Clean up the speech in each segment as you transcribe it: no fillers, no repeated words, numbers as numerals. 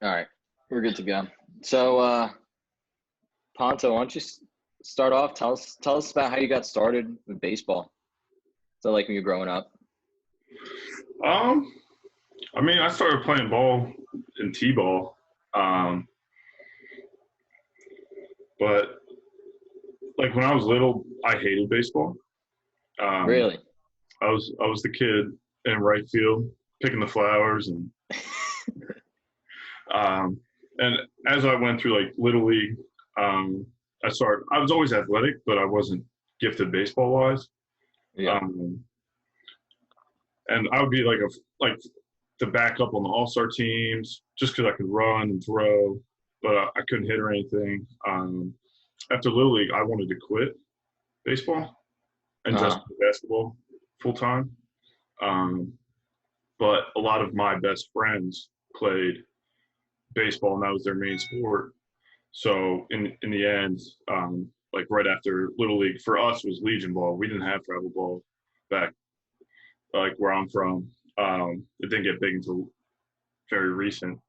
All right, we're good to go. So, Ponto, why don't you start off? Tell us about how you got started with baseball. So, like when you're growing up. Um, I started playing ball in t-ball, um, but like when I was little, I hated baseball. Um, Really? I was the kid in right field picking the flowers, um, and as I went through like little league, um, I was always athletic, but I wasn't gifted baseball wise. Yeah. Um, and I would be like the backup on the all star teams just because I could run and throw, but I couldn't hit or anything. After Little League, I wanted to quit baseball and just Uh-huh. play basketball full time. Um, but a lot of my best friends played baseball, and that was their main sport. So in the end, like right after Little League, for us was Legion ball. We didn't have travel ball back like where I'm from. It didn't get big until very recent.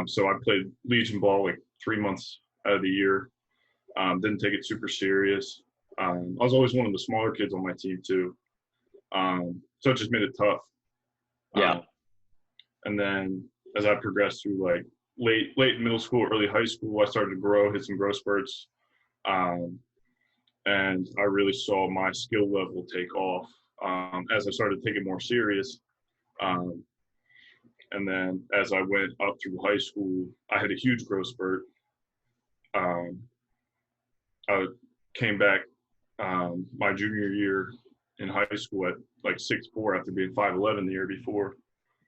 So I played Legion ball like 3 months out of the year. Didn't take it super serious. I was always one of the smaller kids on my team too, so it just made it tough. Yeah. Um, and then as I progressed through like late middle school, early high school, I started to grow, hit some growth spurts, um, and I really saw my skill level take off as I started to take it more serious. Um, and then as I went up through high school, I had a huge growth spurt. Um, I came back my junior year in high school at like 6'4" after being 5'11" the year before.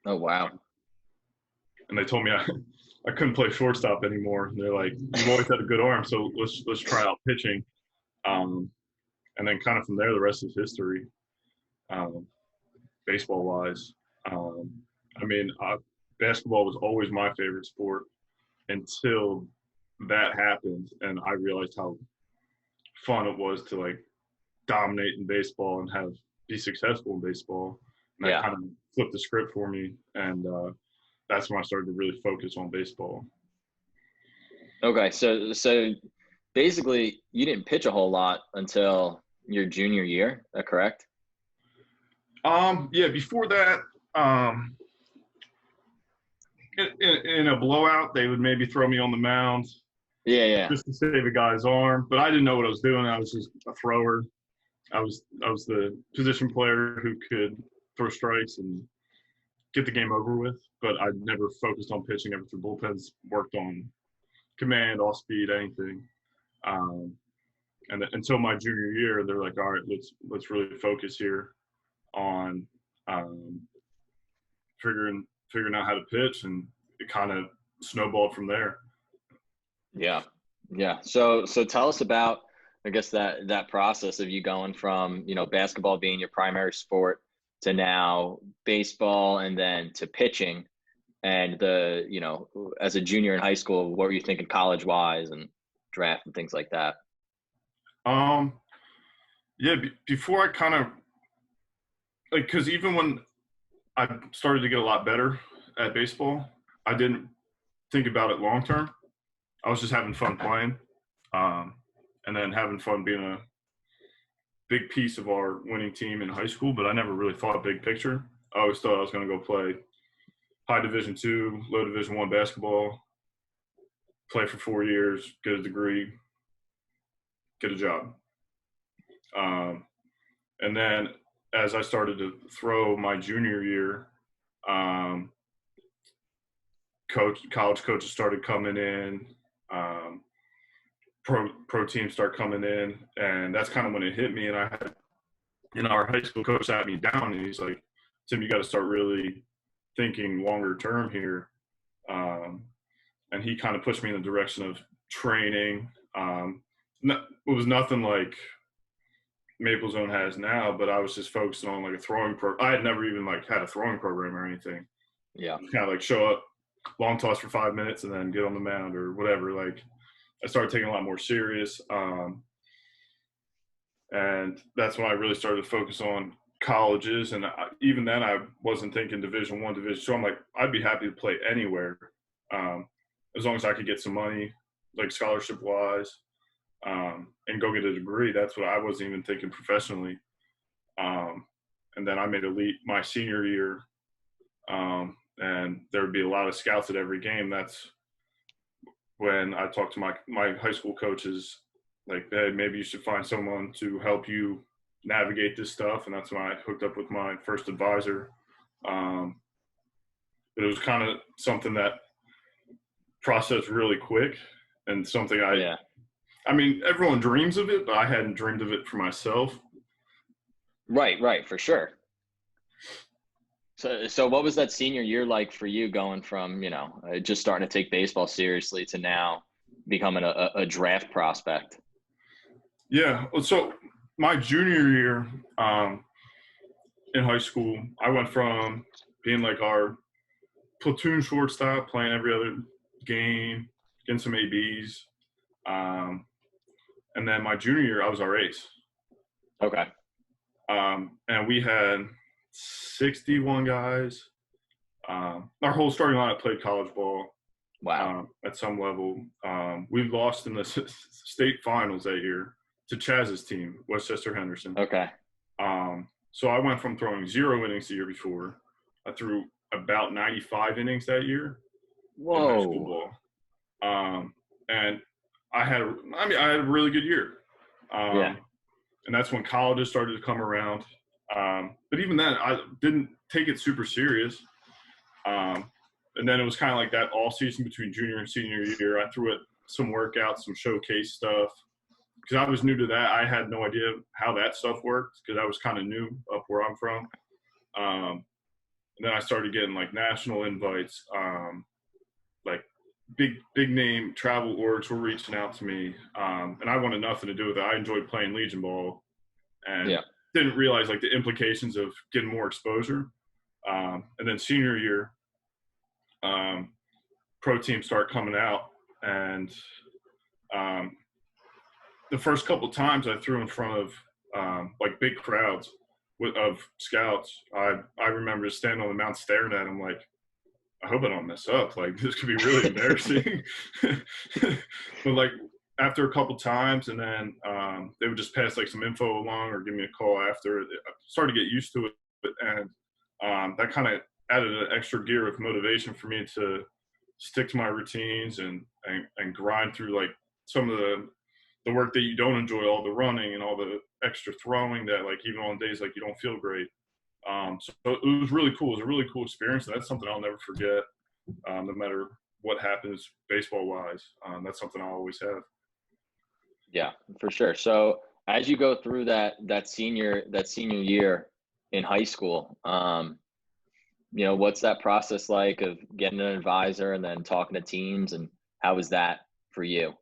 Oh, wow. And they told me I couldn't play shortstop anymore. And they're like, you've always had a good arm, so let's try out pitching. Um, and then kind of from there, the rest is history, um, baseball wise. Um, I mean, basketball was always my favorite sport until that happened, and I realized how fun it was to like dominate in baseball and have be successful in baseball. And that Yeah. kind of flipped the script for me, and that's when I started to really focus on baseball. Okay. So basically, you didn't pitch a whole lot until your junior year. Is that correct? Yeah, before that, um, in a blowout, they would maybe throw me on the mound Yeah. Yeah. just to save a guy's arm, but I didn't know what I was doing. I was just a thrower. I was the position player who could throw strikes and get the game over with, but I never focused on pitching ever through bullpens. Worked on command, off speed, anything. Um, and until my junior year, they're like, all right, let's really focus here on um, figuring out how to pitch, and it kind of snowballed from there. Yeah. Yeah. So tell us about, I guess, that process of you going from, basketball being your primary sport to now baseball and then to pitching and as a junior in high school, what were you thinking college wise and draft and things like that? Um, yeah, before I kind of like, because even when I started to get a lot better at baseball, I didn't think about it long term. I was just having fun playing, um, and then having fun being a big piece of our winning team in high school. But I never really thought big picture. I always thought I was going to go play high Division II, low Division I basketball, play for 4 years, get a degree, get a job. Um, and then as I started to throw my junior year, um, college coaches started coming in. Um, pro teams start coming in, and that's kind of when it hit me. And I had, our high school coach sat me down, and he's like, "Tim, you got to start really thinking longer term here." Um, and he kind of pushed me in the direction of training. It was nothing like Maple Zone has now, but I was just focusing on like a throwing program. I had never even like had a throwing program or anything. Yeah. Kind of like show up, long toss for 5 minutes, and then get on the mound or whatever. Like I started taking a lot more serious, and that's when I really started to focus on colleges. And even then, I wasn't thinking Division I, Division. So I'm like, I'd be happy to play anywhere. as long as I could get some money, like scholarship wise, and go get a degree. That's what I wasn't even thinking professionally. And then I made elite my senior year, and there would be a lot of scouts at every game. That's when I talked to my high school coaches, like, hey, maybe you should find someone to help you navigate this stuff. And that's when I hooked up with my first advisor. But it was kind of something that processed really quick, and something I mean, everyone dreams of it, but I hadn't dreamed of it for myself. Right, for sure. So what was that senior year like for you, going from, just starting to take baseball seriously to now becoming a draft prospect? Yeah. So my junior year in high school, I went from being like our platoon shortstop, playing every other game, getting some ABs. And then my junior year, I was our ace. Okay. And we had 61 guys. Our whole starting lineup played college ball. Wow. At some level. We lost in the state finals that year to Chaz's team, Westchester Henderson. Okay. So I went from throwing 0 innings the year before. I threw about 95 innings that year. Whoa. In high school ball. And I had a really good year. Yeah. And that's when colleges started to come around. But even then, I didn't take it super serious. And then it was kind of like that all season between junior and senior year. I threw it some workouts, some showcase stuff. Because I was new to that. I had no idea how that stuff worked, because I was kind of new up where I'm from. And then I started getting like national invites. Like big name travel orgs were reaching out to me. And I wanted nothing to do with it. I enjoyed playing Legion ball, and didn't realize like the implications of getting more exposure. And then senior year, pro teams start coming out, and the first couple of times I threw in front of like big crowds of scouts, I remember just standing on the mound staring at them like, I hope I don't mess up. Like, this could be really embarrassing. But like after a couple times, and then they would just pass like some info along or give me a call after. I started to get used to it, and that kind of added an extra gear of motivation for me to stick to my routines and grind through like some of the work that you don't enjoy, all the running and all the extra throwing that, like, even on days like you don't feel great. So it was really cool. It was a really cool experience. And that's something I'll never forget, no matter what happens baseball wise. That's something I'll always have. Yeah, for sure. So as you go through that senior year in high school, what's that process like of getting an advisor and then talking to teams, and how was that for you?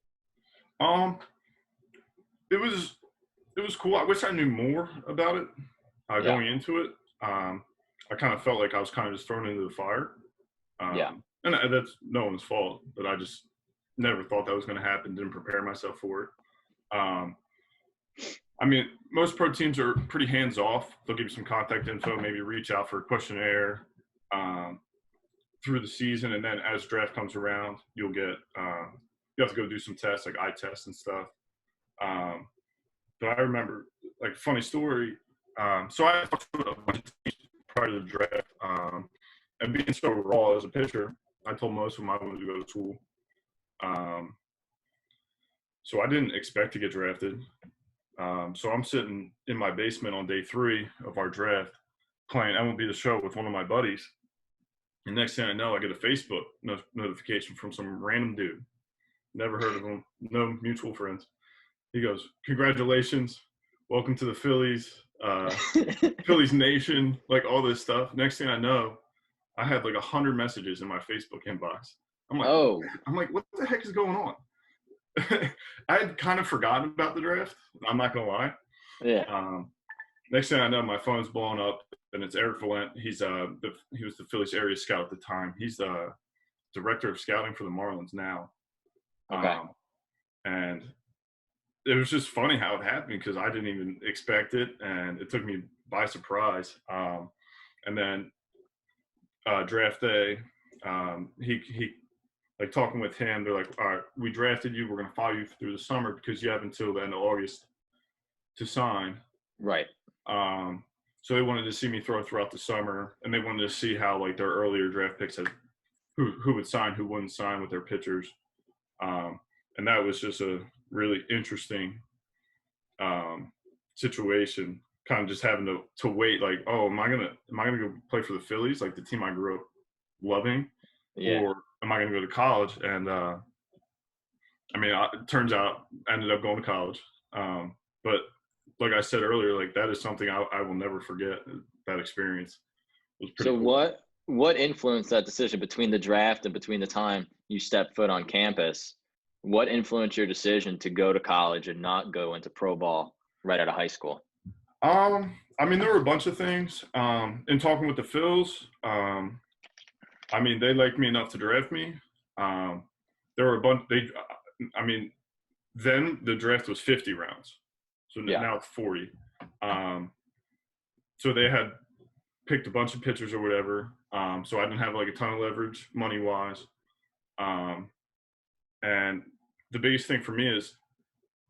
It was cool. I wish I knew more about it going into it. I kind of felt like I was kind of just thrown into the fire. And that's no one's fault, but I just never thought that was going to happen. Didn't prepare myself for it. I mean, most pro teams are pretty hands off. They'll give you some contact info, maybe reach out for a questionnaire through the season, and then as draft comes around, you'll get you have to go do some tests like eye tests and stuff. But I remember, like, funny story. So I talked to a bunch of teams prior to the draft, and being so raw as a pitcher, I told most of them I wanted to go to school. So I didn't expect to get drafted. So I'm sitting in my basement on day 3 of our draft playing MLB The Show with one of my buddies. And next thing I know, I get a Facebook notification from some random dude. Never heard of him. No mutual friends. He goes, "Congratulations. Welcome to the Phillies. Phillies Nation," like all this stuff. Next thing I know, I had like 100 messages in my Facebook inbox. I'm like, what the heck is going on? I had kind of forgotten about the draft. I'm not gonna lie. Yeah. Next thing I know, my phone's blowing up, and it's Eric Valent. He was the Phillies area scout at the time. He's the director of scouting for the Marlins now. Okay. And it was just funny how it happened, because I didn't even expect it, and it took me by surprise. And then draft day, he like talking with him, they're like, all right, we drafted you. We're going to follow you through the summer because you have until the end of August to sign. Right. So they wanted to see me throw throughout the summer, and they wanted to see how like their earlier draft picks had who would sign, who wouldn't sign with their pitchers. And that was just a really interesting situation. Kind of just having to wait, like, oh, am I gonna go play for the Phillies, like the team I grew up loving, Yeah. or am I gonna go to college? And I mean, it turns out I ended up going to college. But like I said earlier, like that is something I will never forget. That experience was pretty So cool. what influenced that decision between the draft and between the time you stepped foot on campus? What influenced your decision to go to college and not go into pro ball right out of high school? I mean, there were a bunch of things. In talking with the Phils, I mean, they liked me enough to draft me. There were a bunch. I mean, then the draft was 50 rounds, so Yeah. now it's 40. So they had picked a bunch of pitchers or whatever. So I didn't have like a ton of leverage money wise. And the biggest thing for me is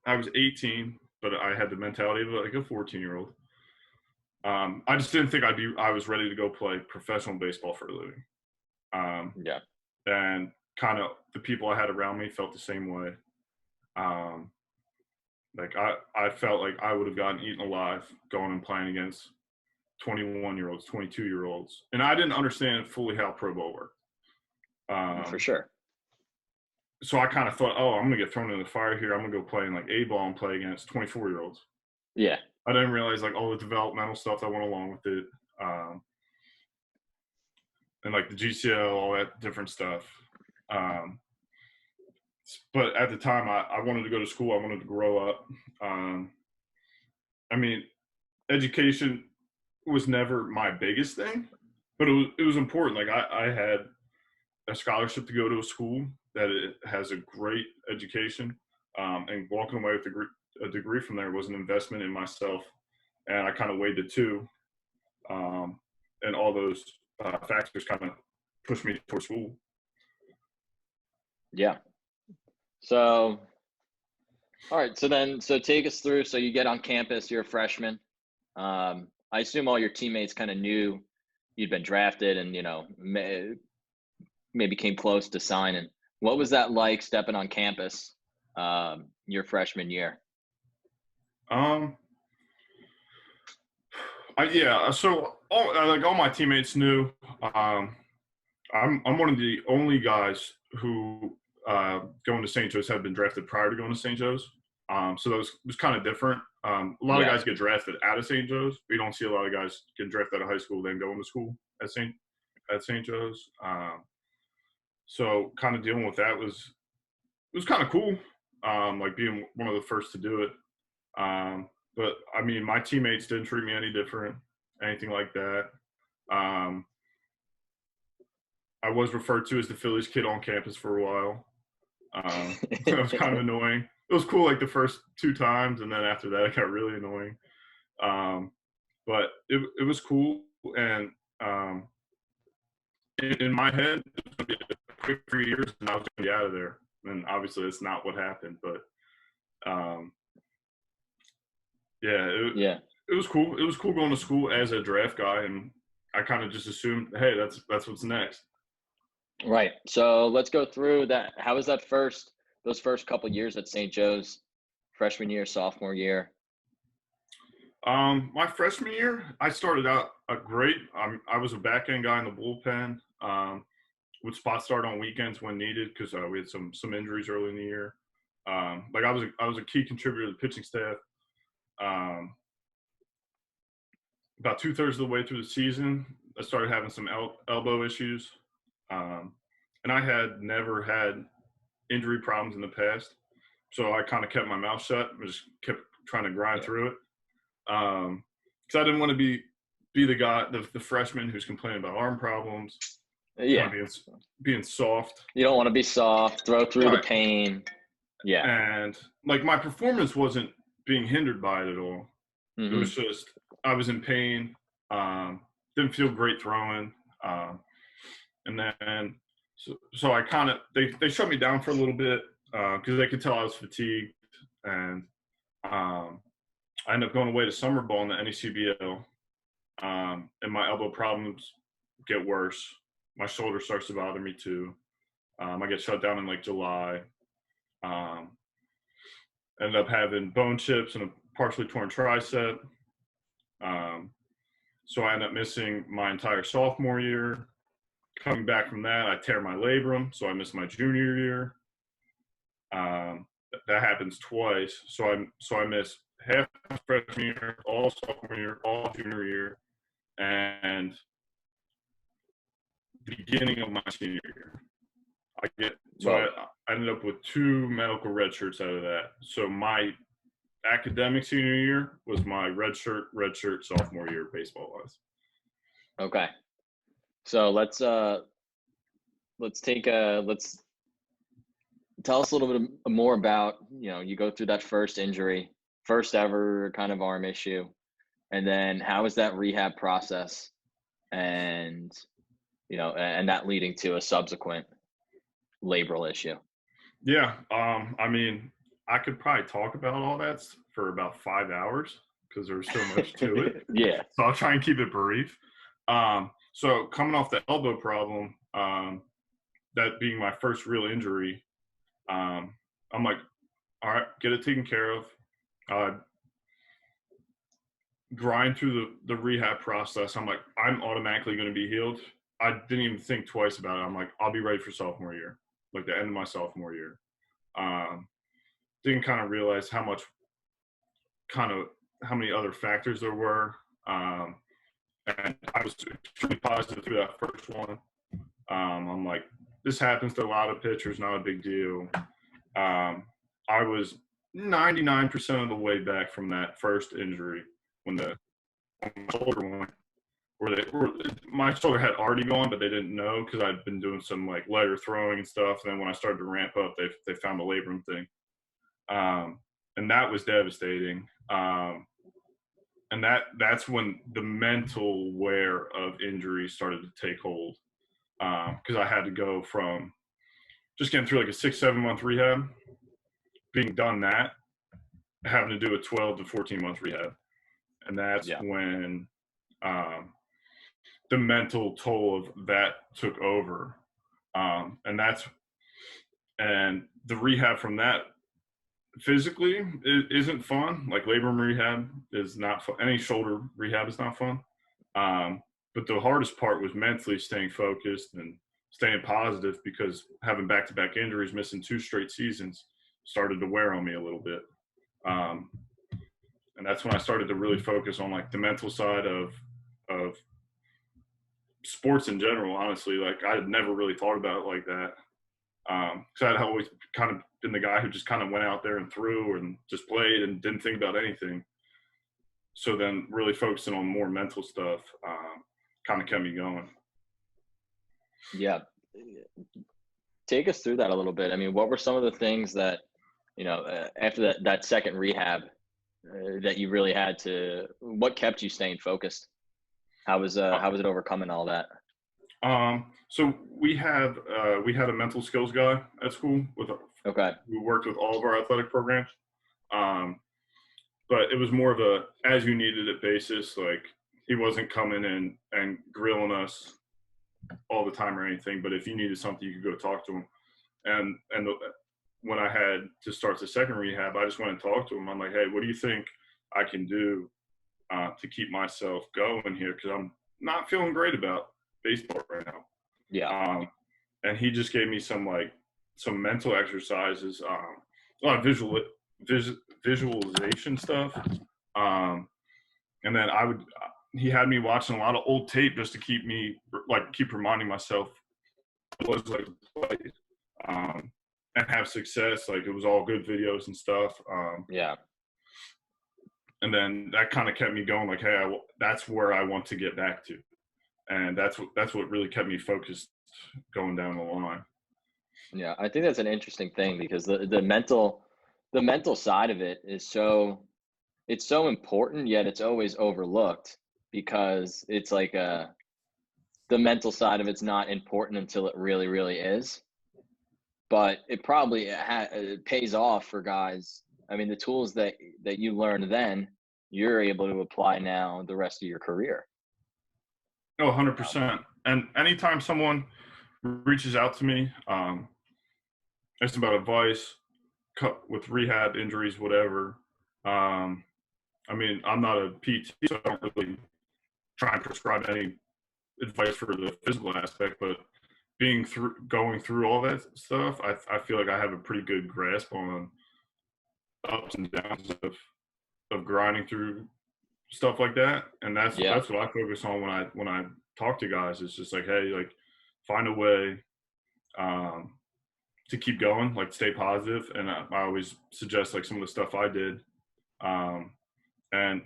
I was 18, but I had the mentality of like a 14-year-old. I just didn't think I was ready to go play professional baseball for a living. Yeah. And kind of the people I had around me felt the same way. Like I felt like I would have gotten eaten alive going and playing against 21-year-olds, 22-year-olds. And I didn't understand fully how pro ball worked. For sure. So I kind of thought, oh, I'm going to get thrown in the fire here. I'm going to go play in like A-ball and play against 24-year-olds. Yeah. I didn't realize like all the developmental stuff that went along with it. And like the GCL, all that different stuff. But at the time, I wanted to go to school. I wanted to grow up. I mean, education was never my biggest thing, but it was important. Like I had a scholarship to go to a school that it has a great education, and walking away with a degree from there was an investment in myself, and I kind of weighed the two, and all those factors kind of pushed me towards school. Yeah. So, all right. So take us through. So you get on campus, you're a freshman. I assume all your teammates kind of knew you'd been drafted and, maybe came close to signing. What was that like stepping on campus your freshman year? So all my teammates knew. I'm one of the only guys who going to St. Joe's had been drafted prior to going to St. Joe's. So that was kind of different. A lot of guys get drafted out of St. Joe's. We don't see a lot of guys get drafted out of high school then going to school at St. Joe's. So kind of dealing with that was kind of cool. Like being one of the first to do it. But I mean, my teammates didn't treat me any different, anything like that. I was referred to as the Phillies kid on campus for a while. That was kind of annoying. It was cool like the first 2 times, and then after that it got really annoying. But it was cool, and in my head, it was going to be a quick 3 years, and I was going to be out of there. And obviously, that's not what happened. But it was cool. It was cool going to school as a draft guy, and I kind of just assumed, hey, that's what's next. Right. So let's go through that. How was those first couple years at St. Joe's, freshman year, sophomore year? My freshman year, I started out great. I was a back end guy in the bullpen. Would spot start on weekends when needed because we had some injuries early in the year. Like I was a key contributor to the pitching staff. About 2/3 of the way through the season, I started having some elbow issues, and I had never had injury problems in the past, so I kind of kept my mouth shut and just kept trying to grind through it. Because I didn't want to be the guy, the freshman who's complaining about arm problems. Yeah. Being soft. You don't want to be soft, throw through the pain. Yeah. And like my performance wasn't being hindered by it at all. Mm-hmm. It was just I was in pain, didn't feel great throwing. And then So I kind of they shut me down for a little bit because they could tell I was fatigued, and I ended up going away to summer ball in the NECBL, and my elbow problems get worse. My shoulder starts to bother me too. I get shut down in like July. Um, Ended up having bone chips and a partially torn tricep. Um, so I ended up missing my entire sophomore year. Coming back from that, I tear my labrum, so I missed my junior year. That happens twice. So I miss half freshman year, all sophomore year, all junior year, and the beginning of my senior year. I ended up with 2 medical red shirts out of that. So my academic senior year was my red shirt sophomore year baseball wise. Okay. So let's tell us a little bit more about, you go through that first injury, first ever kind of arm issue, and then how is that rehab process, and and that leading to a subsequent labral issue. Yeah. I mean, I could probably talk about all that for about 5 hours because there's so much to it. Yeah. So I'll try and keep it brief. So coming off the elbow problem, that being my first real injury, I'm like, all right, get it taken care of. Grind through the rehab process. I'm like, I'm automatically going to be healed. I didn't even think twice about it. I'm like, I'll be ready for sophomore year, like the end of my sophomore year. Didn't kind of realize how many other factors there were. And I was extremely positive through that first one. I'm like, this happens to a lot of pitchers, not a big deal. I was 99% of the way back from that first injury when my shoulder went, my shoulder had already gone, but they didn't know because I'd been doing some like lighter throwing and stuff. And then when I started to ramp up, they found the labrum thing. And that was devastating. And that's when the mental wear of injury started to take hold. Because I had to go from just getting through like a 6-7 month rehab, being done that, having to do a 12 to 14 month rehab. And that's when the mental toll of that took over. And the rehab from that physically isn't fun. Like labrum rehab is not fun. Any shoulder rehab is not fun. But the hardest part was mentally staying focused and staying positive because having back-to-back injuries, missing 2 straight seasons started to wear on me a little bit. And that's when I started to really focus on like the mental side of sports in general, honestly. Like I had never really thought about it like that. Because I'd always kind of been the guy who just kind of went out there and threw and just played and didn't think about anything. So then really focusing on more mental stuff kind of kept me going. Yeah. Take us through that a little bit. I mean, what were some of the things that, after that second rehab that you really had to, what kept you staying focused? How was it overcoming all that? So we had a mental skills guy at school who worked with all of our athletic programs. But it was more of a as you needed it basis. Like he wasn't coming in and grilling us all the time or anything. But if you needed something, you could go talk to him. And when I had to start the second rehab, I just went and talked to him. I'm like, hey, what do you think I can do to keep myself going here? Because I'm not feeling great about baseball right now. Yeah. And he just gave me some mental exercises, a lot of visualization stuff. And then he had me watching a lot of old tape just to keep reminding myself what it was like to play, and have success. Like it was all good videos and stuff. And then that kind of kept me going. Like, hey, that's where I want to get back to. And that's what really kept me focused going down the line. Yeah, I think that's an interesting thing because the mental side of it is so important, yet it's always overlooked because it's like the mental side of it's not important until it really, really is. But it probably it pays off for guys. I mean, the tools that you learned then, you're able to apply now the rest of your career. Oh, 100%. And anytime someone reaches out to me, asks about advice, with rehab injuries, whatever. I mean, I'm not a PT, so I don't really try and prescribe any advice for the physical aspect, but going through all that stuff, I feel like I have a pretty good grasp on ups and downs of grinding through stuff like that. And that's what I focus on when I talk to guys. It's just like, hey, like find a way to keep going, like stay positive. And I always suggest like some of the stuff I did. And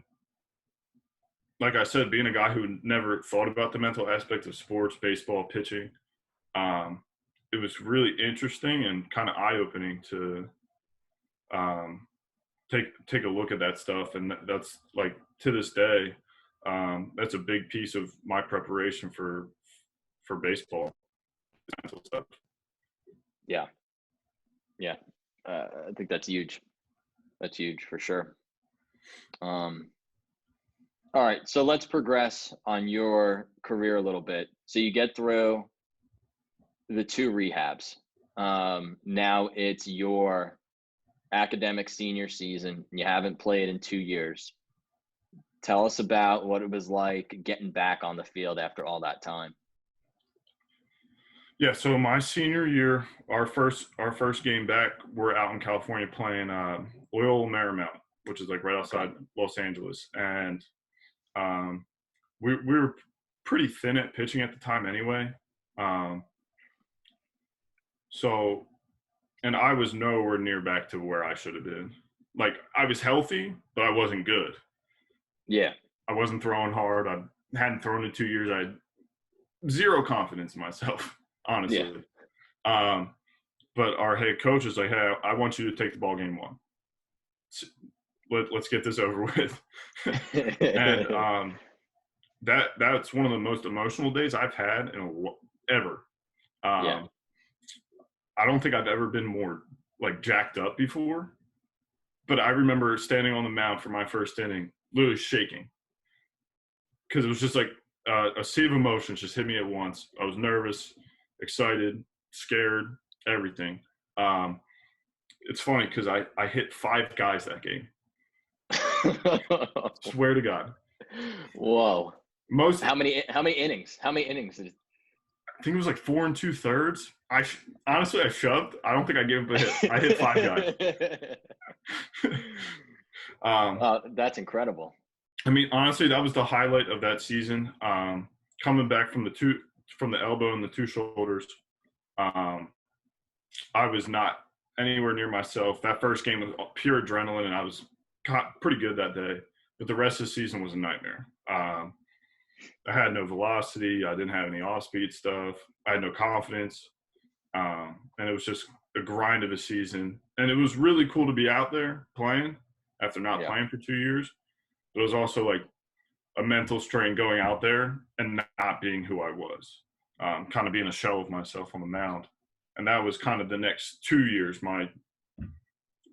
like I said, being a guy who never thought about the mental aspect of sports, baseball, pitching, it was really interesting and kind of eye-opening to take a look at that stuff. And that's like, to this day, that's a big piece of my preparation for baseball, mental stuff. Yeah. I think that's huge. That's huge for sure. All right, so let's progress on your career a little bit. So you get through the 2 rehabs. Now it's your academic senior season. You haven't played in 2 years. Tell us about what it was like getting back on the field after all that time. Yeah, so my senior year, our first game back, we're out in California playing Loyola Marymount, which is like right outside Los Angeles, and we were pretty thin at pitching at the time anyway. So, and I was nowhere near back to where I should have been. Like, I was healthy, but I wasn't good. Yeah. I wasn't throwing hard. I hadn't thrown in 2 years. I had zero confidence in myself, honestly. Yeah. But our head coach is like, hey, I want you to take the ball game 1. Let's get this over with. And that's one of the most emotional days I've had ever. I don't think I've ever been more like jacked up before, but I remember standing on the mound for my first inning, literally shaking, because it was just like a sea of emotions just hit me at once. I was nervous, excited, scared, everything. It's funny because I hit 5 guys that game. Swear to God. Whoa. How many innings? How many innings? I think it was like 4 2/3. Honestly, I shoved. I don't think I gave up a hit. I hit 5 guys. That's incredible. I mean, honestly, that was the highlight of that season. Coming back from the elbow and the 2 shoulders, I was not anywhere near myself. That first game was pure adrenaline, and I was pretty good that day. But the rest of the season was a nightmare. I had no velocity. I didn't have any off-speed stuff. I had no confidence. And it was just a grind of a season. And it was really cool to be out there playing after not playing for 2 years. But it was also like a mental strain going out there and not being who I was, kind of being a shell of myself on the mound. And that was kind of the next 2 years. My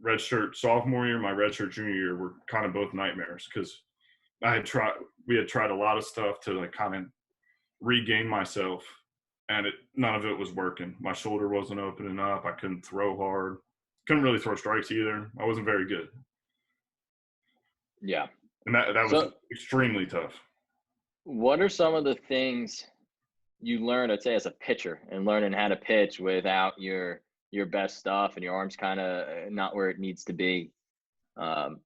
redshirt sophomore year, my redshirt junior year were kind of both nightmares because we had tried a lot of stuff to like kind of regain myself, and none of it was working. My shoulder wasn't opening up. I couldn't throw hard. Couldn't really throw strikes either. I wasn't very good. Yeah. And that was extremely tough. What are some of the things you learned, I'd say, as a pitcher and learning how to pitch without your best stuff and your arms kind of not where it needs to be?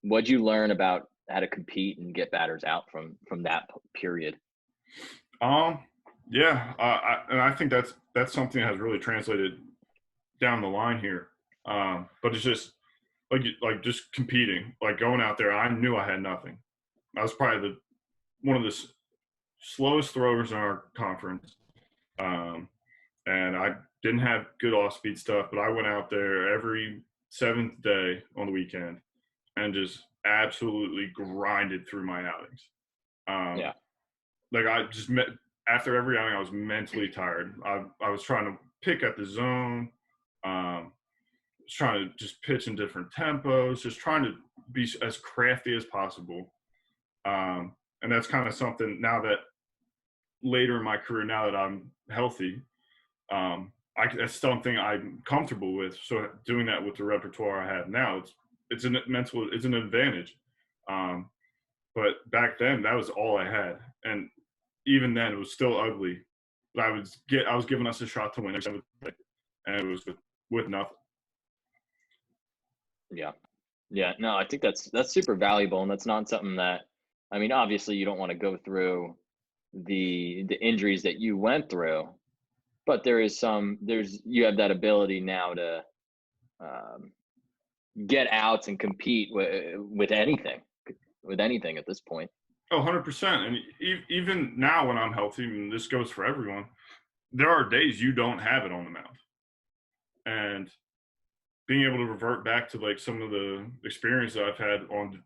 What'd you learn about how to compete and get batters out from that period? Yeah, and I think that's something that has really translated down the line here. But it's just like just competing, like going out there. I knew I had nothing. I was probably one of the slowest throwers in our conference, and I didn't have good off-speed stuff. But I went out there every 7th day on the weekend and just absolutely grinded through my outings. Like I just after every outing, I was mentally tired. I was trying to pick at the zone, was trying to just pitch in different tempos, just trying to be as crafty as possible. And that's kind of something now that later in my career, now that I'm healthy, that's something I'm comfortable with. So doing that with the repertoire I have now, it's an advantage. But back then, that was all I had, and even then, it was still ugly. But I was giving us a shot to win, and it was with nothing. Yeah. Yeah. No, I think that's super valuable, and that's not something that, I mean, obviously you don't want to go through the injuries that you went through, but you have that ability now to um, get outs and compete with anything at this point. Oh, 100%. And even now when I'm healthy, and this goes for everyone, there are days you don't have it on the mound. And being able to revert back to like some of the experience that I've had on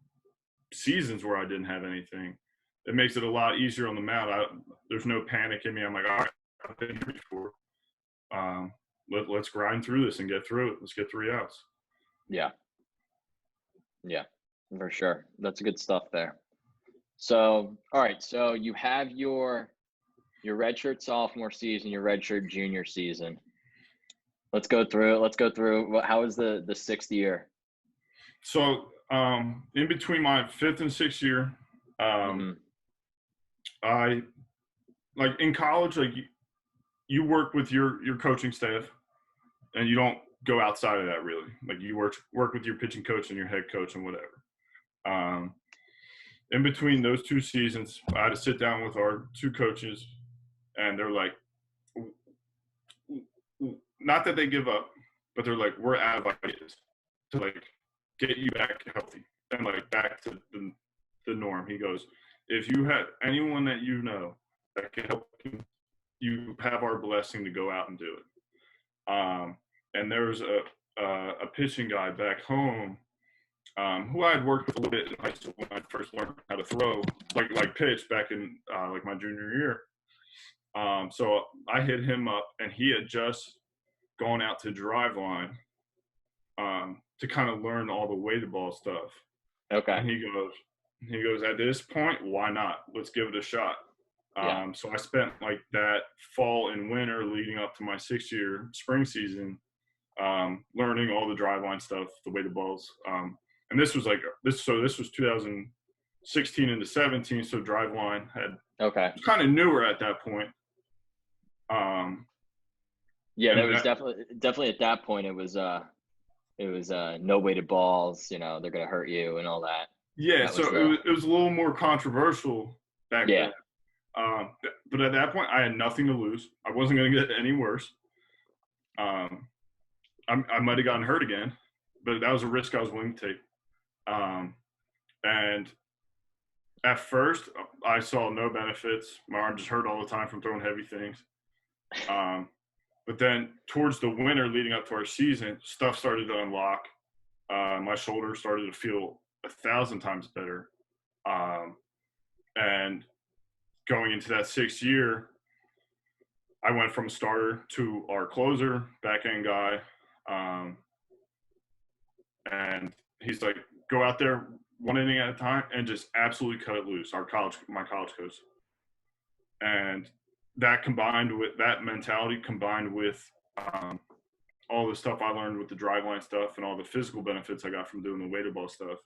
seasons where I didn't have anything, it makes it a lot easier on the mound. There's no panic in me. I'm like, all right, I've been here before. Let's grind through this and get through it. Let's get 3 outs. Yeah. Yeah, for sure. That's good stuff there. So, all right. So you have your redshirt sophomore season, your redshirt junior season. Let's go through it. Let's go through. How was the 6th year? So, in between my 5th and 6th year, I like in college, like you work with your coaching staff, and you don't go outside of that really. Like you work with your pitching coach and your head coach and whatever. In between those 2 seasons, I had to sit down with our 2 coaches, and they're like, not that they give up, but they're like, we're out of ideas to like get you back healthy and like back to the norm. He goes, if you have anyone that you know that can help you have our blessing to go out and do it. And there's a pitching guy back home who I had worked with a little bit in high school when I first learned how to throw, like pitch back in like my junior year. So I hit him up, and he had just gone out to Driveline to kind of learn all the weighted ball stuff. Okay. And he goes, at this point, why not? Let's give it a shot. Yeah. So I spent like that fall and winter leading up to my 6th year spring season, learning all the Driveline stuff, the weighted balls. And this was 2016 into 17. So Driveline was kind of newer at that point. Yeah, that was definitely at that point. It was no weighted balls. You know, they're gonna hurt you and all that. Yeah, so it was a little more controversial back then. But at that point, I had nothing to lose. I wasn't going to get any worse. I might have gotten hurt again, but that was a risk I was willing to take. And at first, I saw no benefits. My arm just hurt all the time from throwing heavy things. But then towards the winter leading up to our season, stuff started to unlock. My shoulder started to feel 1,000 times better. And going into that 6th year, I went from starter to our closer, back end guy. And he's like, go out there 1 inning at a time and just absolutely cut it loose. My college coach. And that mentality combined with all the stuff I learned with the Driveline stuff and all the physical benefits I got from doing the weighted ball stuff.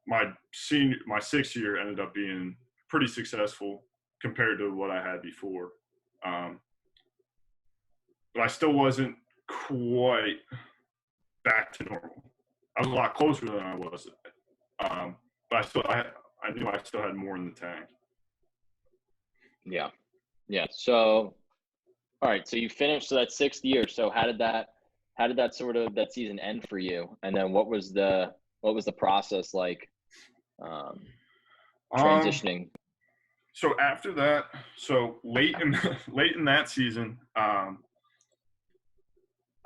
My 6th year ended up being pretty successful compared to what I had before. But I still wasn't quite back to normal. I was a lot closer than I was. But I knew I still had more in the tank. Yeah. Yeah. So, all right. So you finished that 6th year. So how did that season end for you? And then what was the process like, transitioning? So after that, late in that season,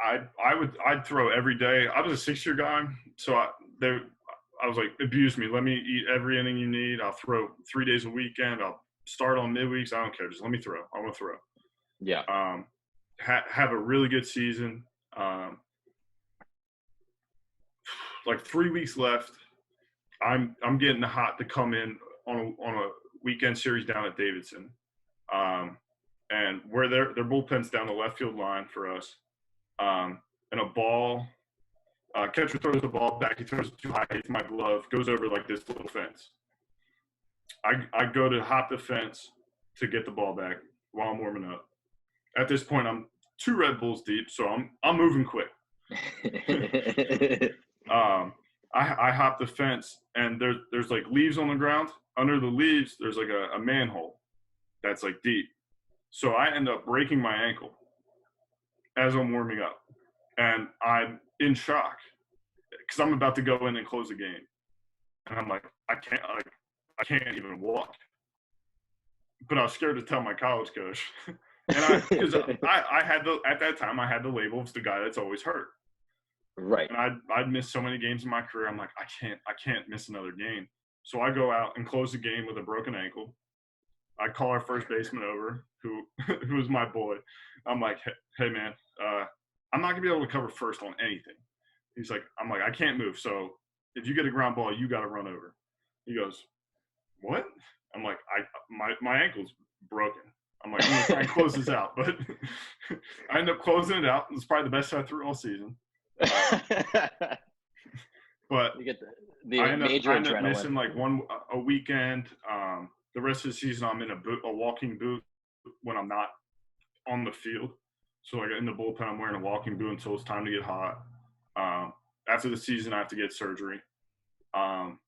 I'd throw every day. I was a 6-year guy, so I was like, abuse me. Let me eat every inning you need. I'll throw 3 days a weekend. I'll start on midweeks. I don't care. Just let me throw. I want to throw. Yeah. Have a really good season. Like 3 weeks left. I'm getting hot to come in on a weekend series down at Davidson. And where their bullpen's down the left field line for us. And a ball, catcher throws the ball back. He throws it too high, hits my glove, goes over like this little fence. I go to hop the fence to get the ball back while I'm warming up. At this point, I'm 2 Red Bulls deep, so I'm moving quick. I hop the fence, and there's like leaves on the ground. Under the leaves, there's like a manhole that's like deep. So I end up breaking my ankle as I'm warming up, and I'm in shock because I'm about to go in and close the game, and I'm like, I can't even walk. But I was scared to tell my college coach, and because I had at that time I had the label of the guy that's always hurt. Right. And I'd missed so many games in my career. I'm like, I can't miss another game. So I go out and close the game with a broken ankle. I call our first baseman over, who was my boy. I'm like, hey man, I'm not gonna be able to cover first on anything. He's like, I'm like, I can't move. So if you get a ground ball, you got to run over. He goes, what? I'm like, my ankle's broken. I'm like, I'm gonna try and close this out, but I end up closing it out. It's probably the best I threw all season. But you get the I major end up adrenaline. missing like a weekend. The rest of the season, I'm in a walking boot when I'm not on the field. So like in the bullpen, I'm wearing a walking boot until it's time to get hot. After the season, I have to get surgery. And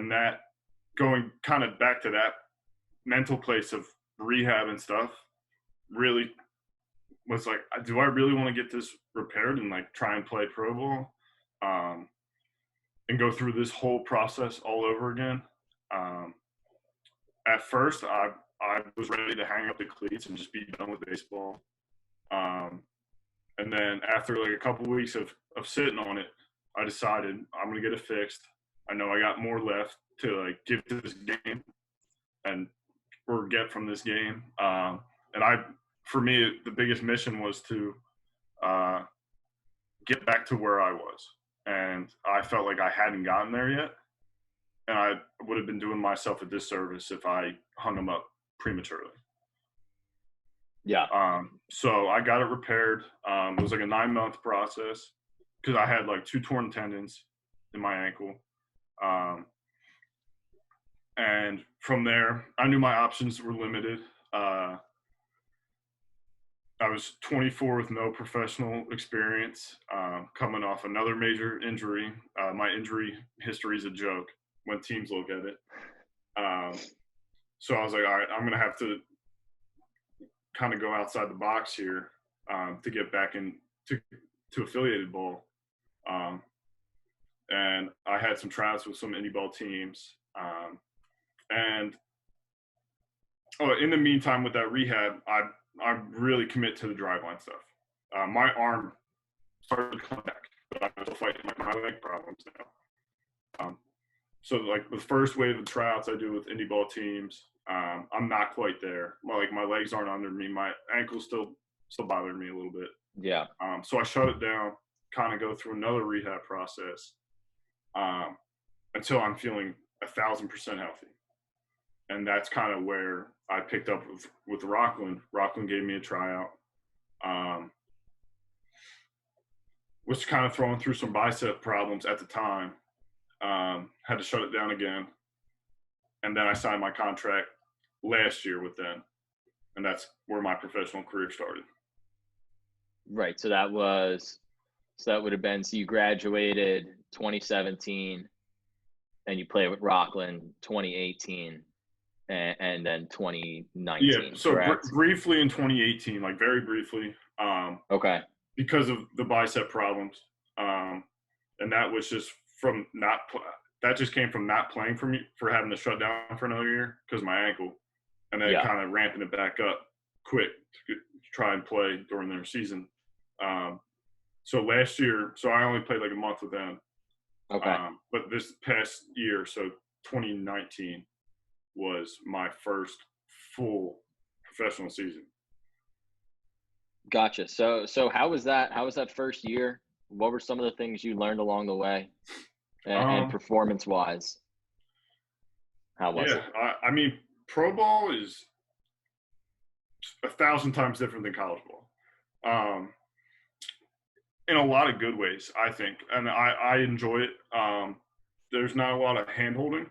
that going kind of back to that mental place of rehab and stuff really was like, do I really want to get this repaired and like try and play pro ball and go through this whole process all over again? At first, I was ready to hang up the cleats and just be done with baseball. And then after like a couple of weeks of sitting on it, I decided I'm going to get it fixed. I know I got more left to like give to this game or get from this game. And for me, the biggest mission was to get back to where I was. And I felt like I hadn't gotten there yet. And I would have been doing myself a disservice if I hung them up prematurely. Yeah. So I got it repaired. It was like a 9-month process because I had like 2 torn tendons in my ankle. And from there, I knew my options were limited. I was 24 with no professional experience, coming off another major injury. My injury history is a joke when teams look at it. So I was like, all right, I'm going to have to kind of go outside the box here to get back to affiliated ball. And I had some tryouts with some indie ball teams. And in the meantime, with that rehab, I really commit to the driveline stuff. My arm started to come back, but I'm still fighting like my leg problems now. So like the first wave of tryouts I do with indie ball teams, I'm not quite there. My legs aren't under me. My ankle's still bothering me a little bit. Yeah. So I shut it down, kind of go through another rehab process until I'm feeling 1,000% healthy. And that's kind of where I picked up with Rockland. Rockland gave me a tryout. Was kind of throwing through some bicep problems at the time. Had to shut it down again. And then I signed my contract last year with them. And that's where my professional career started. Right. So that would have been, so you graduated 2017 and you played with Rockland 2018 and then 2019. Yeah. So briefly in 2018, like very briefly. Okay. Because of the bicep problems. And that was just from that just came from not playing for having to shut down for another year because of my ankle. And then kind of ramping it back up quick to try and play during their season. So last year, I only played like a month with them. Okay. But this past year, so 2019 was my first full professional season. Gotcha. So how was that? How was that first year? What were some of the things you learned along the way, and performance wise? How was it? I mean, pro ball is 1,000 times different than college ball, in a lot of good ways, I think, and I enjoy it. There's not a lot of hand holding.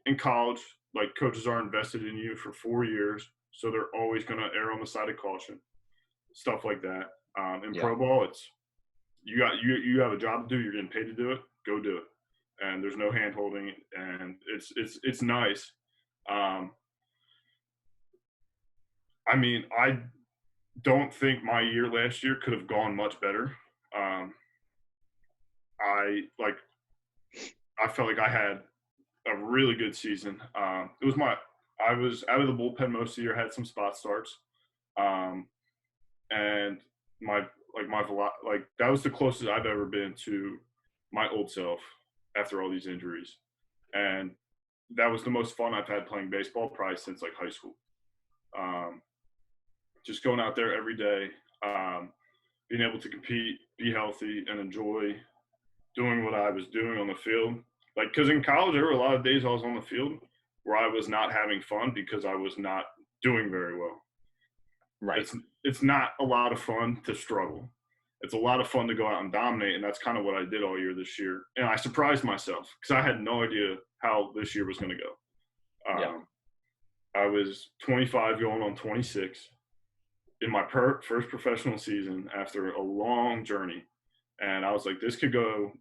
In college, like, coaches are invested in you for 4 years, so they're always going to err on the side of caution, stuff like that. In pro ball, it's you have a job to do. You're getting paid to do it. Go do it. And there's no hand holding, and it's nice. I mean, I don't think my year last year could have gone much better. I felt like I had a really good season. I was out of the bullpen most of the year, had some spot starts, and that was the closest I've ever been to my old self after all these injuries, and that was the most fun I've had playing baseball probably since like high school. Just going out there every day, being able to compete, be healthy, and enjoy doing what I was doing on the field. Like, because in college, there were a lot of days I was on the field where I was not having fun because I was not doing very well. Right. It's not a lot of fun to struggle. It's a lot of fun to go out and dominate, and that's kind of what I did all year this year. And I surprised myself because I had no idea how this year was going to go. I was 25 going on 26 in my first professional season after a long journey. And I was like, this could go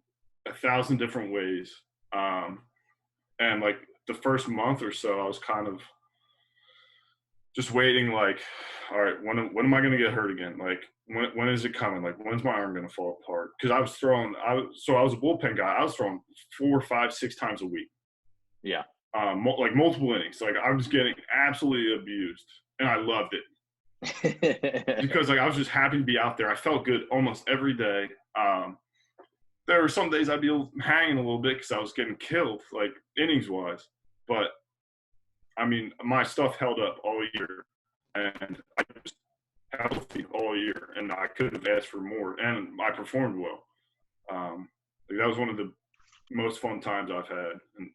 1,000 different ways. And like the first month or so, I was kind of just waiting, like, all right, when am I going to get hurt again? Like, when is it coming? Like, when's my arm going to fall apart? Because I was a bullpen guy. I was throwing 4, 5, 6 times a week. Yeah. Like multiple innings. Like, I was getting absolutely abused, and I loved it. Because like I was just happy to be out there. I felt good almost every day. There were some days I'd be hanging a little bit because I was getting killed, like innings wise. But I mean, my stuff held up all year, and I was healthy all year, and I could have asked for more, and I performed well. Like, that was one of the most fun times I've had, and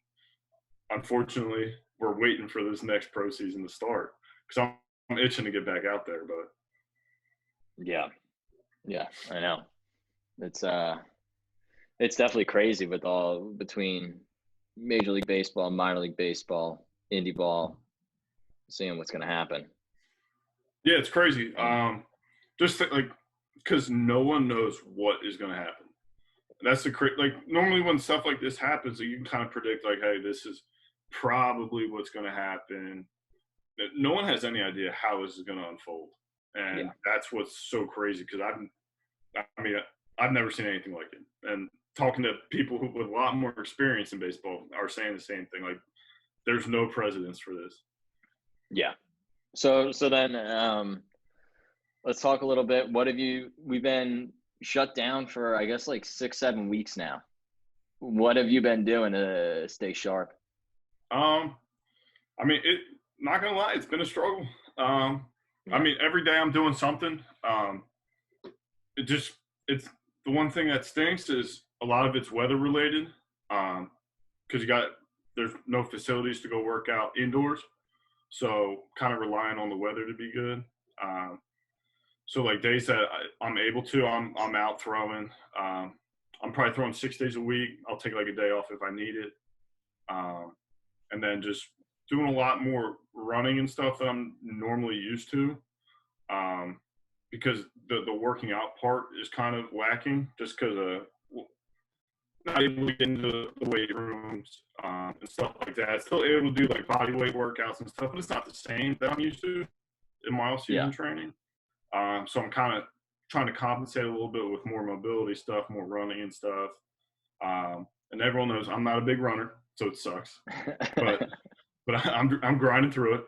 unfortunately, we're waiting for this next pro season to start because I'm itching to get back out there. But yeah, I know. It's definitely crazy with all between Major League Baseball, minor league baseball, indie ball, seeing what's going to happen. Yeah, it's crazy. Just like, because no one knows what is going to happen. That's like, normally when stuff like this happens, you can kind of predict, like, hey, this is probably what's going to happen. No one has any idea how this is going to unfold, and that's what's so crazy. Because I've never seen anything like it, and talking to people with a lot more experience in baseball are saying the same thing. Like, there's no precedence for this. Yeah. So then, let's talk a little bit. We've been shut down for, I guess, like 6-7 weeks now. What have you been doing to stay sharp? I mean, not gonna lie, it's been a struggle. I mean, every day I'm doing something. It's the one thing that stinks is a lot of it's weather related. Because there's no facilities to go work out indoors, so kind of relying on the weather to be good. So like days that I'm able to, I'm out throwing. I'm probably throwing 6 days a week. I'll take like a day off if I need it. And then just doing a lot more running and stuff that I'm normally used to. Because the working out part is kind of lacking just because of not able to get into the weight rooms and stuff like that. Still able to do like body weight workouts and stuff, but it's not the same that I'm used to in my off-season training. So I'm kind of trying to compensate a little bit with more mobility stuff, more running and stuff. And everyone knows I'm not a big runner, so it sucks. But I'm grinding through it.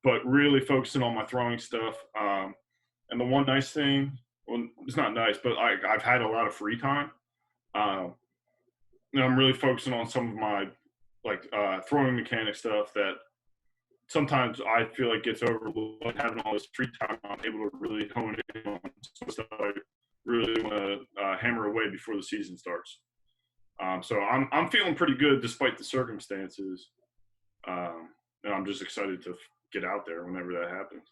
But really focusing on my throwing stuff. And the one nice thing, well, it's not nice, but I've had a lot of free time. And I'm really focusing on some of my throwing mechanic stuff that sometimes I feel like gets overlooked. Like having all this free time, I'm able to really hone in on some stuff I really want to hammer away before the season starts. So I'm feeling pretty good despite the circumstances, and I'm just excited to get out there whenever that happens.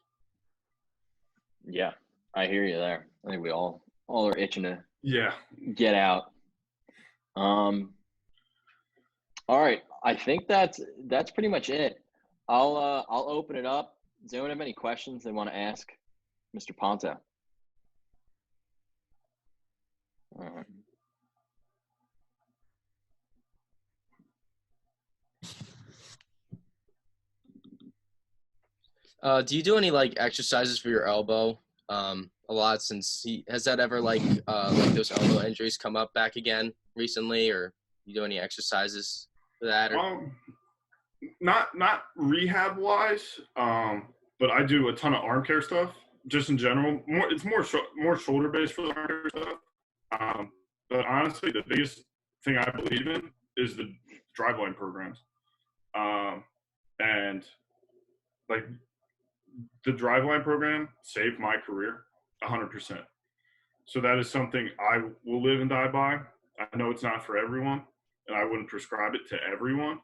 Yeah, I hear you there. I think we all are itching to get out. All right, I think that's pretty much it. I'll open it up. Does anyone have any questions they want to ask Mr. Ponto? Do you do any like exercises for your elbow? A lot since has that ever like those elbow injuries come up back again recently, or you do any exercises for that? Or? Not rehab wise, but I do a ton of arm care stuff just in general. It's more shoulder based for the arm care stuff. But honestly, the biggest thing I believe in is the driveline programs, and like the driveline program saved my career 100%. So that is something I will live and die by. I know it's not for everyone, and I wouldn't prescribe it to everyone,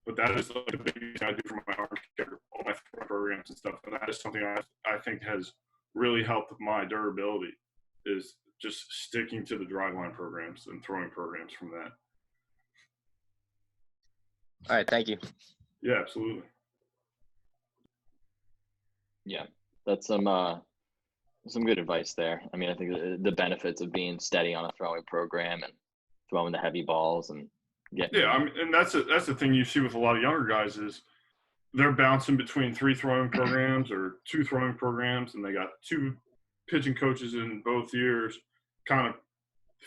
but that is like the biggest thing I do for my arm care, all my programs and stuff. And that is something I think has really helped my durability, is just sticking to the driveline programs and throwing programs from that. All right, thank you. Yeah, absolutely. Yeah, that's some good advice there. I mean, I think the benefits of being steady on a throwing program and throwing the heavy balls and getting. Yeah, I mean, and that's the thing you see with a lot of younger guys is they're bouncing between 3 throwing programs or 2 throwing programs, and they got 2 pitching coaches in both years kind of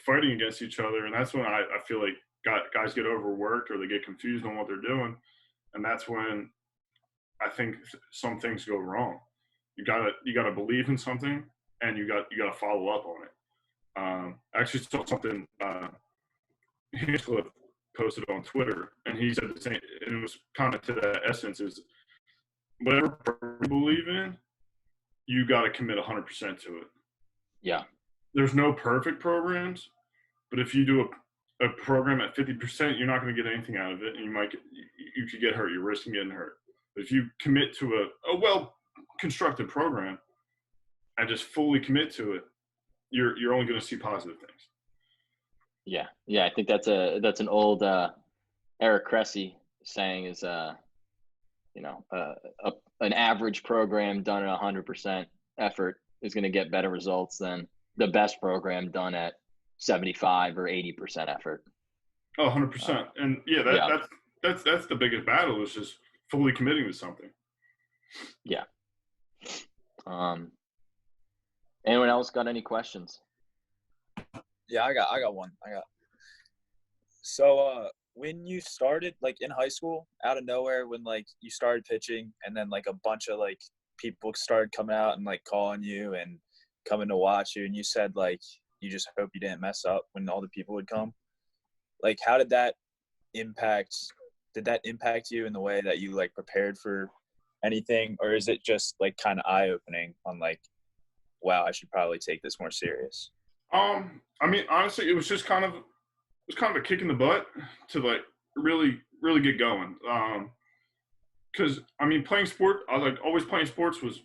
fighting against each other. And that's when I feel like guys get overworked or they get confused on what they're doing. And that's when I think some things go wrong. You gotta believe in something, and you gotta follow up on it. I actually saw something Hinchcliffe posted on Twitter, and he said the same, and it was kind of to that essence, is whatever you believe in, you got to commit 100% to it. Yeah. There's no perfect programs, but if you do a program at 50%, you're not going to get anything out of it, and you could get hurt. You're risking getting hurt. But if you commit to a well-constructed program and just fully commit to it, you're only going to see positive things. Yeah. I think that's an old Eric Cressy saying is an average program done at 100% effort is going to get better results than the best program done at 75 or 80% effort. Oh, 100%. And that's the biggest battle, is just fully committing to something. Yeah. Anyone else got any questions? Yeah, I got one. So when you started, like, in high school, out of nowhere, when, like, you started pitching and then, like, a bunch of, like, people started coming out and, like, calling you and coming to watch you, and you said, like, you just hope you didn't mess up when all the people would come. Like, how did that impact you in the way that you, like, prepared for anything? Or is it just, like, kind of eye-opening on, like, wow, I should probably take this more serious? I mean, honestly, it was just kind of a kick in the butt to, like, really, really get going. Because I mean, I was like always playing sports was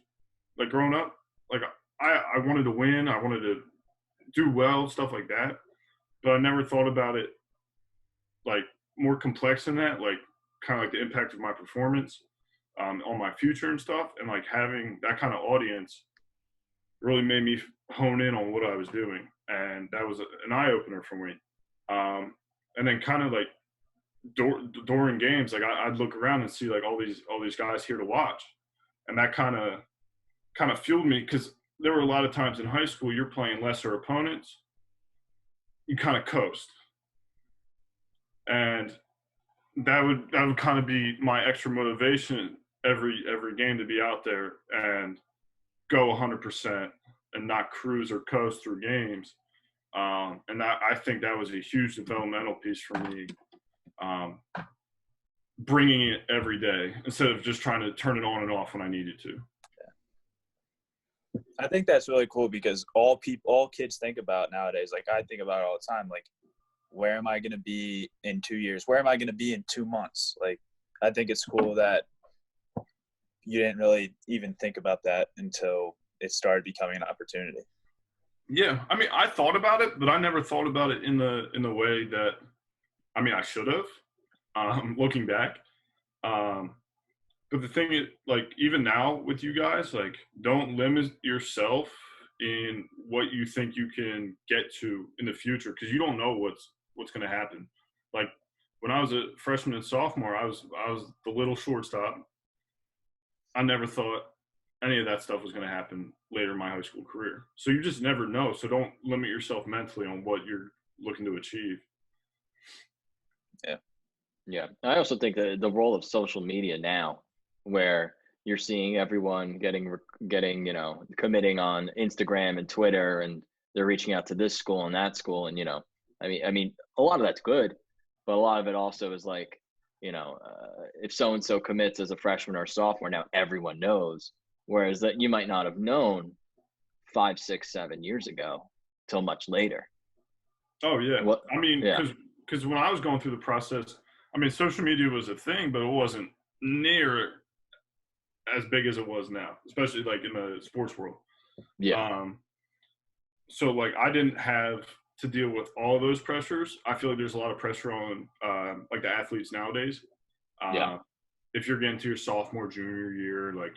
like growing up. Like I wanted to win, I wanted to do well, stuff like that. But I never thought about it like more complex than that, like kind of like the impact of my performance on my future and stuff. And like having that kind of audience really made me hone in on what I was doing, and that was an eye opener for me. And then kind of like during games, like I'd look around and see like all these guys here to watch, and that kind of fueled me, because there were a lot of times in high school you're playing lesser opponents, you kind of coast, and that would kind of be my extra motivation every game to be out there and go 100% and not cruise or coast through games. And I think that was a huge developmental piece for me. bringing it every day instead of just trying to turn it on and off when I needed to. I think that's really cool because all kids think about nowadays, like I think about it all the time, like where am I going to be in 2 years? Where am I going to be in 2 months? Like, I think it's cool that you didn't really even think about that until it started becoming an opportunity. Yeah, I mean, I thought about it, but I never thought about it in the way that, I mean, I should have, looking back. But the thing is, like, even now with you guys, like, don't limit yourself in what you think you can get to in the future, because you don't know what's going to happen. Like, when I was a freshman and sophomore, I was the little shortstop. I never thought any of that stuff was going to happen later in my high school career. So you just never know. So don't limit yourself mentally on what you're looking to achieve. Yeah. Yeah. I also think that the role of social media now, where you're seeing everyone getting, committing on Instagram and Twitter, and they're reaching out to this school and that school. And, I mean, a lot of that's good, but a lot of it also is like, if so-and-so commits as a freshman or sophomore, now everyone knows, whereas that you might not have known 5, 6, 7 years ago till much later. Oh yeah. What? I mean, Yeah. because when I was going through the process, I mean, social media was a thing, but it wasn't near as big as it was now, especially like in the sports world. Yeah. So like I didn't have to deal with all those pressures. I feel like there's a lot of pressure on like the athletes nowadays. Yeah. If you're getting to your sophomore, junior year, like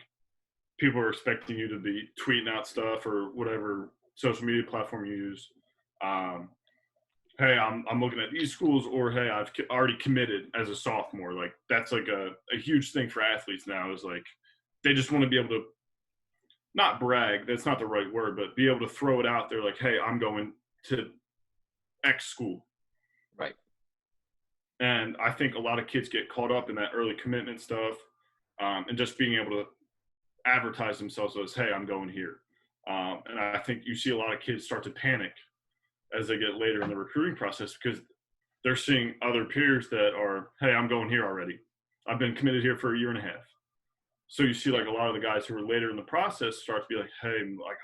people are expecting you to be tweeting out stuff or whatever social media platform you use. Hey, I'm looking at these schools, or hey, I've already committed as a sophomore. Like that's like a huge thing for athletes now, is like they just want to be able to not brag, that's not the right word, but be able to throw it out there like, hey, I'm going to X school. Right. And I think a lot of kids get caught up in that early commitment stuff, and just being able to advertise themselves as, hey, I'm going here. And I think you see a lot of kids start to panic as they get later in the recruiting process, because they're seeing other peers that are, hey, I'm going here already. I've been committed here for a year and a half. So you see like a lot of the guys who are later in the process start to be like, hey, like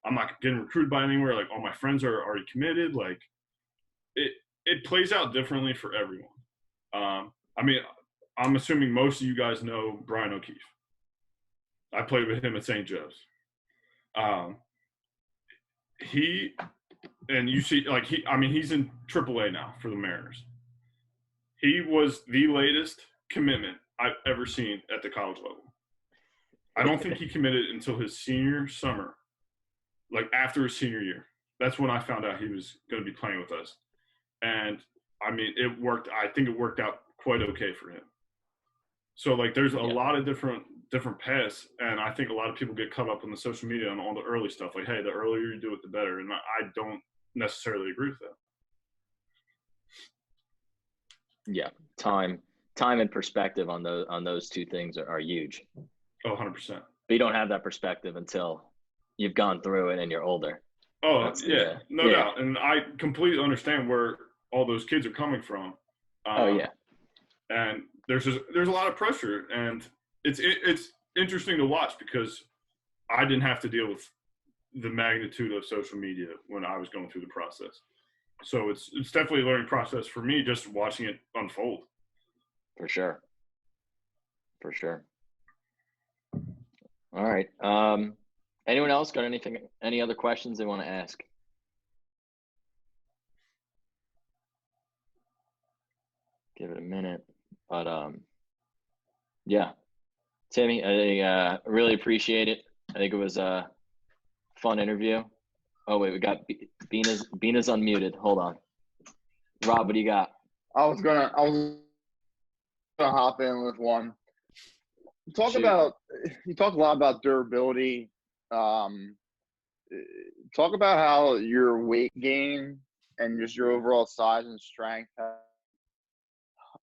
I'm not getting recruited by anywhere. Like all my friends are already committed. Like it plays out differently for everyone. I mean, I'm assuming most of you guys know Brian O'Keefe. I played with him at St. Joe's. He, and you see, like he's in AAA now for the Mariners. He was the latest commitment I've ever seen at the college level. I don't think he committed until his senior summer, like after his senior year. That's when I found out he was going to be playing with us. And I mean, it worked. I think it worked out quite okay for him. So like, there's a lot of different paths, and I think a lot of people get caught up on the social media and all the early stuff. Like, hey, the earlier you do it, the better. And I don't necessarily agree with that. Yeah. Time and perspective on those two things are huge. Oh, 100%. But you don't have that perspective until you've gone through it and you're older. Oh, yeah, no doubt. And I completely understand where all those kids are coming from. And there's a lot of pressure, and it's interesting to watch because I didn't have to deal with the magnitude of social media when I was going through the process. So it's definitely a learning process for me, just watching it unfold. For sure. All right. Anyone else got any other questions they want to ask? Give it a minute. But yeah. Timmy, I really appreciate it. I think it was a fun interview. Oh wait, we got Bina's unmuted. Hold on. Rob, what do you got? I was gonna hop in with one. You talk a lot about durability. Talk about how your weight gain and just your overall size and strength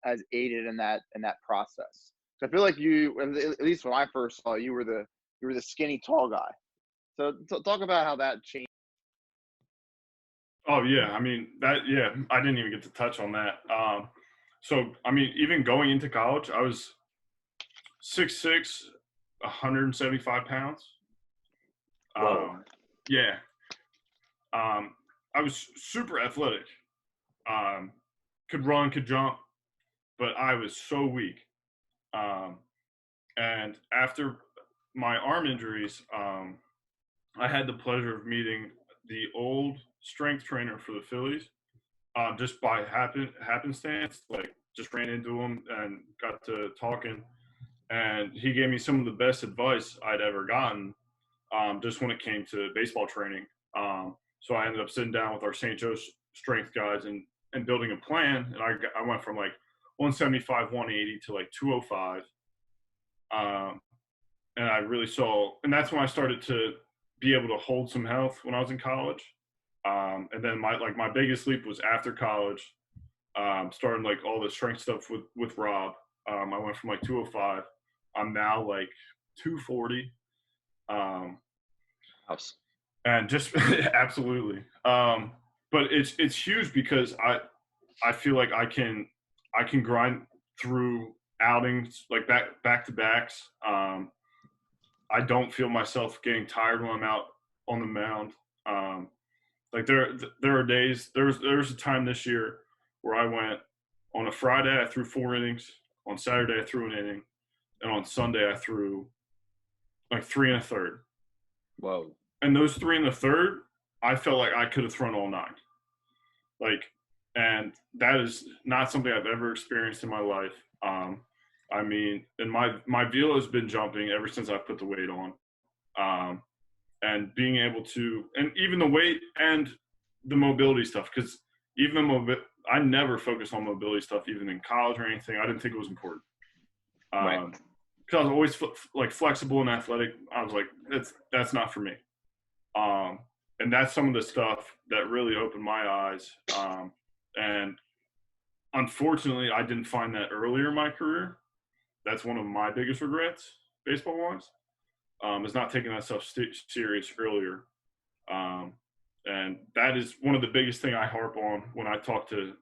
has aided in that process. So I feel like you, at least when I first saw you, were the skinny tall guy. So talk about how that changed. Oh yeah, I mean I didn't even get to touch on that. So, I mean, even going into college, I was 6'6", 175 pounds. Whoa. Yeah. I was super athletic. Could run, could jump, but I was so weak. And after my arm injuries, I had the pleasure of meeting the old strength trainer for the Phillies, just by happenstance. Like, just ran into him and got to talking, and he gave me some of the best advice I'd ever gotten, just when it came to baseball training. So I ended up sitting down with our St. Joe's strength guys and building a plan, and I went from like 175, 180 to like 205. And I really saw, and that's when I started to be able to hold some health when I was in college. And then my biggest leap was after college, starting like all the strength stuff with Rob. I went from like 205. I'm now like 240. House. And just absolutely. But it's huge because I feel like I can grind through outings like back to backs. I don't feel myself getting tired when I'm out on the mound. Like there are days. There's a time this year where I went on a Friday I threw 4 innings, on Saturday I threw an inning, and on Sunday I threw like 3 1/3. Whoa. And those 3 1/3, I felt like I could have thrown all 9. Like, and that is not something I've ever experienced in my life. I mean, and my velo has been jumping ever since I put the weight on. And being able to, and even the weight and the mobility stuff, because even I never focused on mobility stuff, even in college or anything. I didn't think it was important. Right. Because I was always like flexible and athletic. I was like, that's not for me. And that's some of the stuff that really opened my eyes. And unfortunately, I didn't find that earlier in my career. That's one of my biggest regrets, baseball-wise, is not taking that stuff serious earlier. And that is one of the biggest thing I harp on when I talk to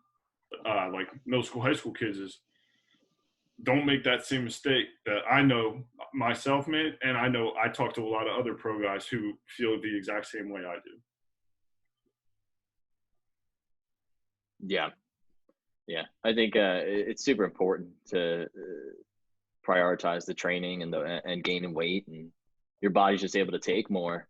like middle school, high school kids is don't make that same mistake that I know myself made. And I know I talk to a lot of other pro guys who feel the exact same way I do. Yeah. Yeah. I think it's super important to prioritize the training and gaining weight, and your body's just able to take more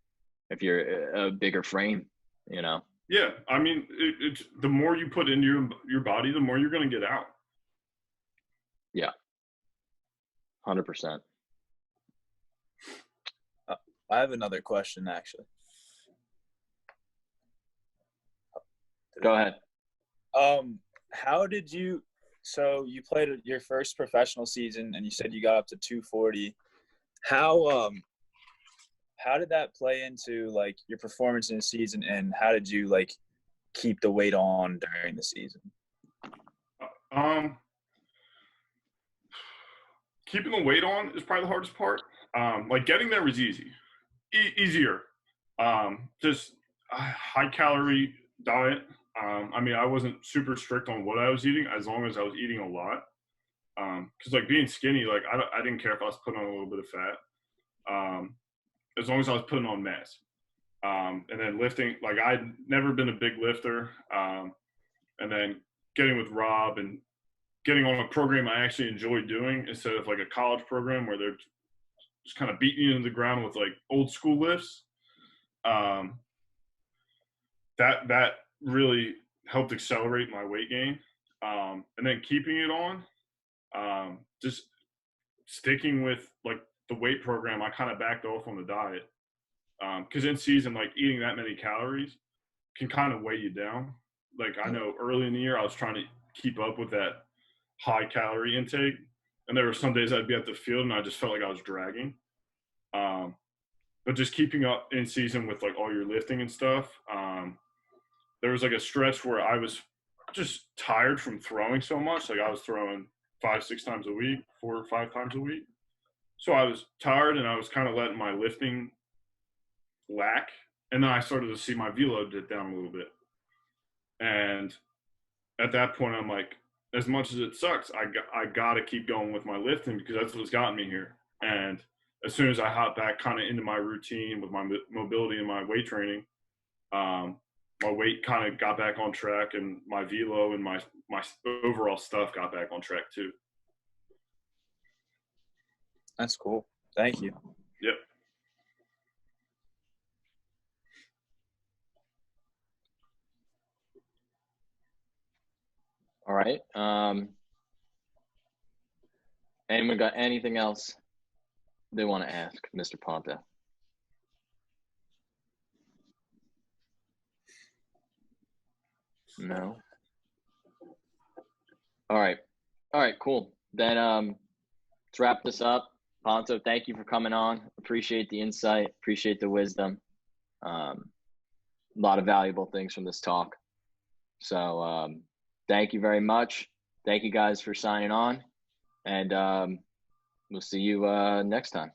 if you're a bigger frame, you know? Yeah. I mean, it's the more you put into your body, the more you're going to get out. Yeah. 100%. I have another question, actually. Go ahead. How did you – so you played your first professional season and you said you got up to 240. How did that play into, like, your performance in the season, and how did you, like, keep the weight on during the season? Keeping the weight on is probably the hardest part. Like, getting there was easier. Just a high-calorie diet. I mean, I wasn't super strict on what I was eating as long as I was eating a lot. Because, like, being skinny, like, I didn't care if I was putting on a little bit of fat. As long as I was putting on mass. And then lifting, like, I'd never been a big lifter. And then getting with Rob and getting on a program I actually enjoyed doing instead of like a college program where they're just kind of beating you into the ground with like old school lifts. That really helped accelerate my weight gain. And then keeping it on, just sticking with like the weight program, I kind of backed off on the diet. Because in season, like eating that many calories can kind of weigh you down. Like I know early in the year, I was trying to keep up with that high calorie intake. And there were some days I'd be at the field and I just felt like I was dragging. But just keeping up in season with like all your lifting and stuff. There was like a stretch where I was just tired from throwing so much. Like I was throwing 5-6 times a week, 4 or 5 times a week. So I was tired and I was kind of letting my lifting lack. And then I started to see my velo dip down a little bit. And at that point, I'm like, as much as it sucks, I got to keep going with my lifting because that's what's gotten me here. And as soon as I hop back kind of into my routine with my mobility and my weight training, my weight kind of got back on track, and my velo and my overall stuff got back on track too. That's cool. Thank you. Yep. All right. Anyone got anything else they want to ask Mr. Ponto? No. All right. All right, cool. Then let's wrap this up. Ponto, thank you for coming on. Appreciate the insight, appreciate the wisdom. A lot of valuable things from this talk. So thank you very much. Thank you guys for signing on, and we'll see you next time.